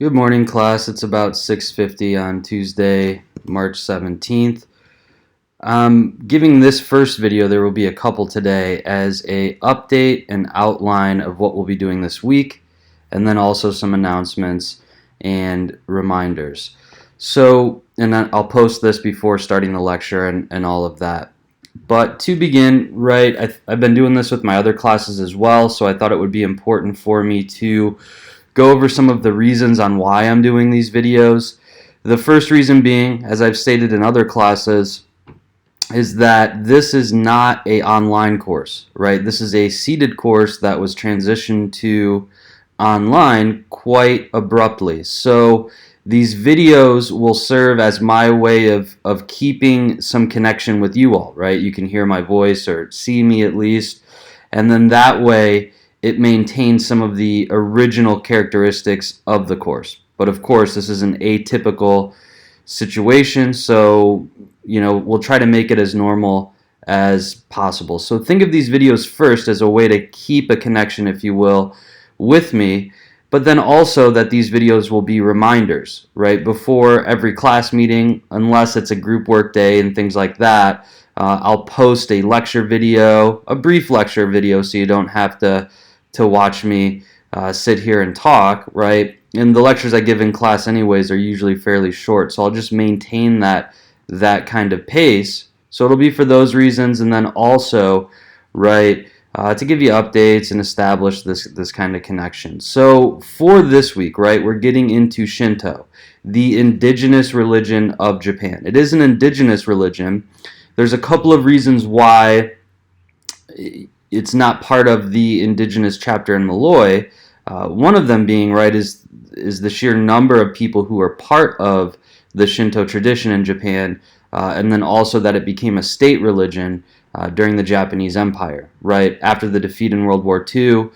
Good morning, class. It's about 6:50 on Tuesday, March 17th. Giving this first video, there will be a couple today, as a update and outline of what we'll be doing this week, and then also some announcements and reminders. And then I'll post this before starting the lecture and all of that. But to begin, I've been doing this with my other classes as well, so I thought it would be important for me to go over some of the reasons on why I'm doing these videos. The first reason being, as I've stated in other classes, is that this is not an online course, right? This is a seated course that was transitioned to online quite abruptly. So these videos will serve as my way of keeping some connection with you all, right? You can hear my voice or see me at least, and then that way it maintains some of the original characteristics of the course. But of course, this is an atypical situation, so we'll try to make it as normal as possible. So think of these videos first as a way to keep a connection, if you will, with me, but then also that these videos will be reminders, right? Before every class meeting, unless it's a group work day and things like that, I'll post a lecture video, a brief lecture video, so you don't have to watch me sit here and talk, right? And the lectures I give in class anyways are usually fairly short, so I'll just maintain that kind of pace. So it'll be for those reasons, and then also, right, to give you updates and establish this kind of connection. So for this week, right, we're getting into Shinto, the indigenous religion of Japan. It is an indigenous religion. There's a couple of reasons why it's not part of the indigenous chapter in Malloy. One of them being, right, is the sheer number of people who are part of the Shinto tradition in Japan, and then also that it became a state religion during the Japanese Empire, right? After the defeat in World War II,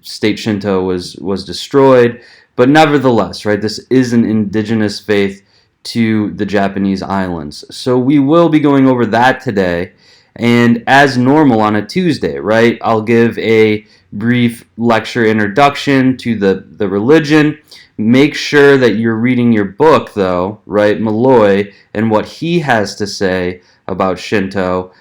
state Shinto was destroyed, but nevertheless, right, this is an indigenous faith to the Japanese islands. So we will be going over that today. And as normal on a Tuesday, right, I'll give a brief lecture introduction to the religion. Make sure that you're reading your book, though, right, Malloy, and what he has to say about Shinto,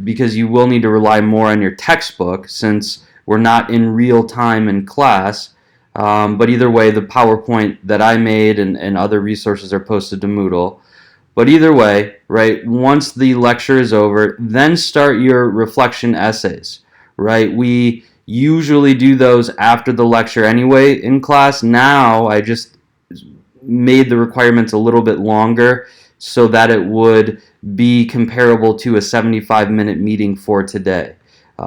because you will need to rely more on your textbook since we're not in real time in class. But either way, the PowerPoint that I made and other resources are posted to Moodle. But either way, right, once the lecture is over, then start your reflection essays, right? We usually do those after the lecture anyway in class. Now I just made the requirements a little bit longer so that it would be comparable to a 75-minute meeting for today.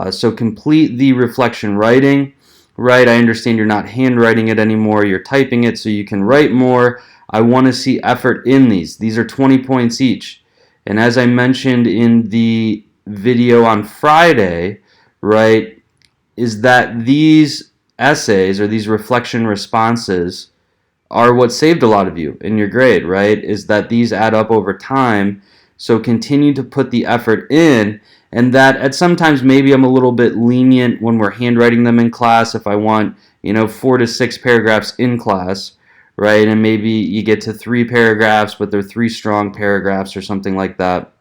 So complete the reflection writing, right? I understand you're not handwriting it anymore, you're typing it so you can write more. I want to see effort in these. These are 20 points each. And as I mentioned in the video on Friday, right, is that these essays or these reflection responses are what saved a lot of you in your grade, right? Is that these add up over time. So continue to put the effort in, and that at sometimes maybe I'm a little bit lenient when we're handwriting them in class if I want, 4 to 6 paragraphs in class. Right, and maybe you get to 3 paragraphs, but they're 3 strong paragraphs or something like that.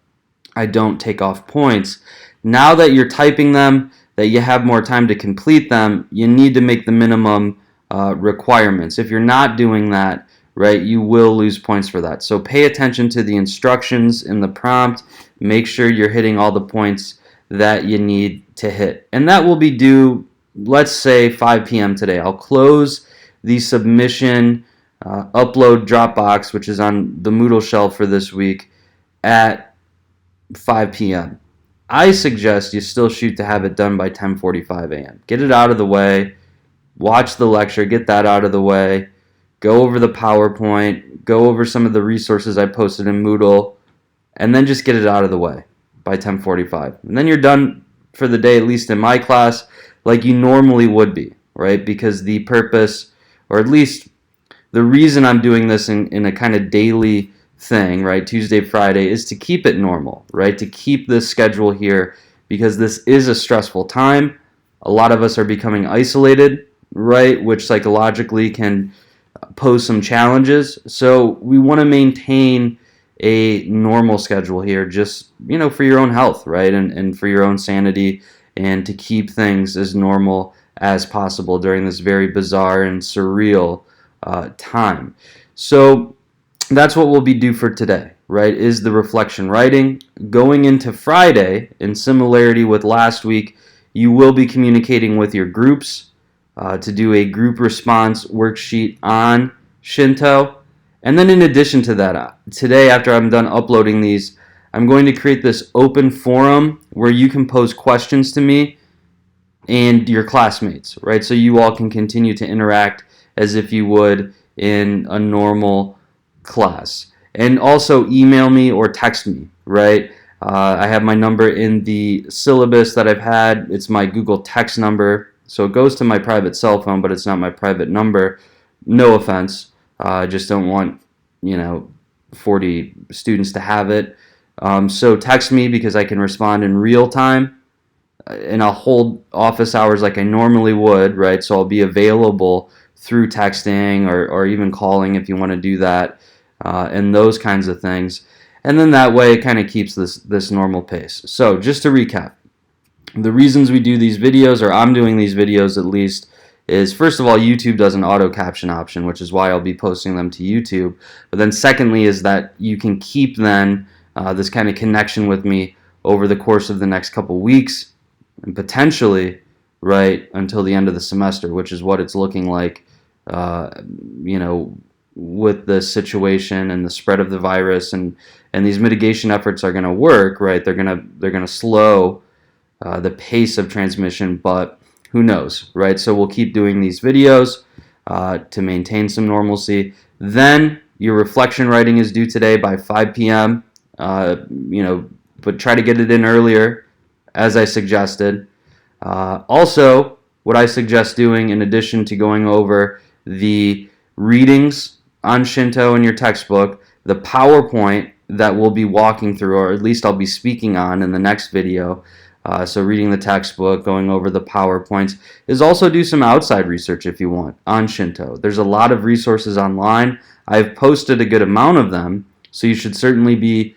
I don't take off points. Now that you're typing them, that you have more time to complete them, you need to make the minimum requirements. If you're not doing that, right, you will lose points for that. So pay attention to the instructions in the prompt. Make sure you're hitting all the points that you need to hit. And that will be due, let's say, 5 p.m. today. I'll close the submission upload Dropbox, which is on the Moodle shelf for this week, at 5 p.m. I suggest you still shoot to have it done by 10:45 a.m. Get it out of the way, watch the lecture, get that out of the way, go over the PowerPoint, go over some of the resources I posted in Moodle, and then just get it out of the way by 10:45. And then you're done for the day, at least in my class, like you normally would be, right? Because the purpose, or at least the reason I'm doing this in a kind of daily thing, right, Tuesday, Friday, is to keep it normal, right, to keep this schedule here, because this is a stressful time. A lot of us are becoming isolated, right, which psychologically can pose some challenges. So we want to maintain a normal schedule here, just for your own health, right, and for your own sanity, and to keep things as normal as possible during this very bizarre and surreal time. So that's what we'll be due for today, right, is the reflection writing. Going into Friday, in similarity with last week, you will be communicating with your groups to do a group response worksheet on Shinto. And then in addition to that, today after I'm done uploading these, I'm going to create this open forum where you can pose questions to me and your classmates, right? So you all can continue to interact as if you would in a normal class. And also email me or text me, right? I have my number in the syllabus that I've had. It's my Google text number. So it goes to my private cell phone, but it's not my private number. No offense. I just don't want, 40 students to have it. So text me because I can respond in real time. And I'll hold office hours like I normally would, right? So I'll be available through texting or even calling if you want to do that, and those kinds of things. And then that way it kind of keeps this normal pace. So just to recap, the reasons we do these videos, or I'm doing these videos at least, is first of all, YouTube does an auto caption option, which is why I'll be posting them to YouTube. But then secondly is that you can keep then this kind of connection with me over the course of the next couple weeks, and potentially right until the end of the semester, which is what it's looking like, with the situation and the spread of the virus, and these mitigation efforts are going to work, right? They're going to slow the pace of transmission, but who knows, right? So we'll keep doing these videos to maintain some normalcy. Then your reflection writing is due today by 5 p.m. But try to get it in earlier, as I suggested. Also, what I suggest doing, in addition to going over the readings on Shinto in your textbook, the PowerPoint that we'll be walking through, or at least I'll be speaking on in the next video, so reading the textbook, going over the PowerPoints, is also do some outside research if you want on Shinto. There's a lot of resources online. I've posted a good amount of them, so you should certainly be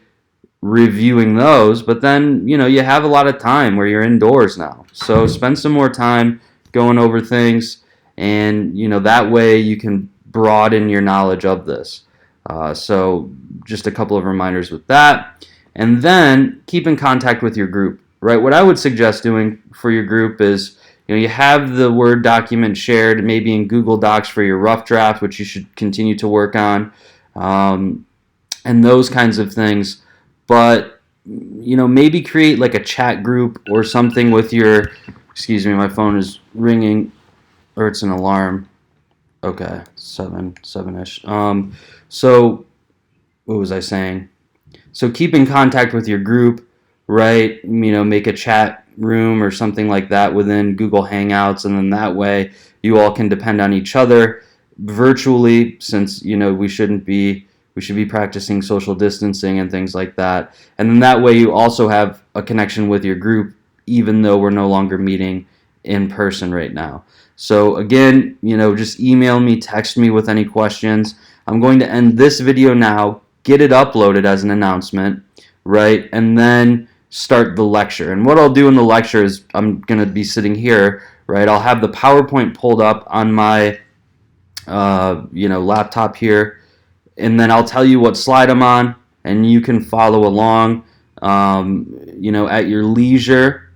reviewing those. But then you have a lot of time where you're indoors now, so spend some more time going over things, and that way you can broaden your knowledge of this. So just a couple of reminders with that. And then keep in contact with your group, right? What I would suggest doing for your group is you have the Word document shared maybe in Google Docs for your rough draft, which you should continue to work on, and those kinds of things. But maybe create like a chat group or something with your, excuse me, my phone is ringing, or it's an alarm. Okay, 7-ish. So what was I saying? So keep in contact with your group, right? Make a chat room or something like that within Google Hangouts, and then that way you all can depend on each other virtually, since we should be practicing social distancing and things like that. And then that way you also have a connection with your group, even though we're no longer meeting in person right now. So again, just email me, text me with any questions. I'm going to end this video now, get it uploaded as an announcement, right? And then start the lecture. And what I'll do in the lecture is I'm going to be sitting here, right? I'll have the PowerPoint pulled up on my laptop here, and then I'll tell you what slide I'm on, and you can follow along at your leisure.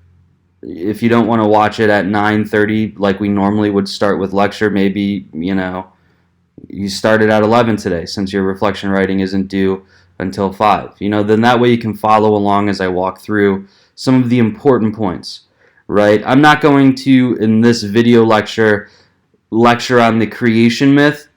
If you don't want to watch it at 9:30 like we normally would start with lecture, maybe you started at 11 today, since your reflection writing isn't due until 5. Then that way you can follow along as I walk through some of the important points, right? I'm not going to, in this video lecture on the creation myth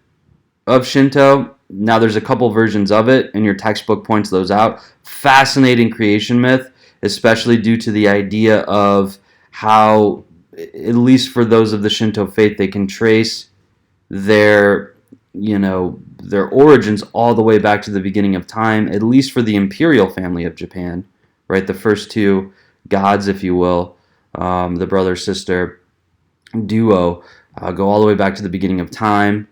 of Shinto. Now there's a couple versions of it, and your textbook points those out. Fascinating creation myth, especially due to the idea of how, at least for those of the Shinto faith, they can trace their origins all the way back to the beginning of time, at least for the imperial family of Japan, right? The first two gods, if you will, the brother-sister duo, go all the way back to the beginning of time.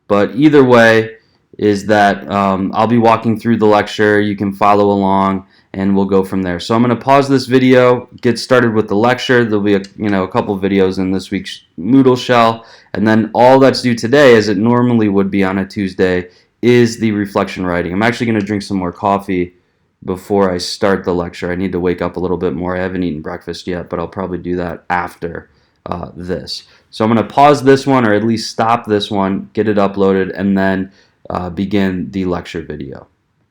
But either way is that I'll be walking through the lecture. You can follow along, and we'll go from there. So I'm going to pause this video, get started with the lecture. There'll be a couple videos in this week's Moodle shell, and then all that's due today, as it normally would be on a Tuesday, is the reflection writing. I'm actually going to drink some more coffee before I start the lecture. I need to wake up a little bit more. I haven't eaten breakfast yet, but I'll probably do that after this. So I'm going to pause this one, or at least stop this one, get it uploaded, and then begin the lecture video.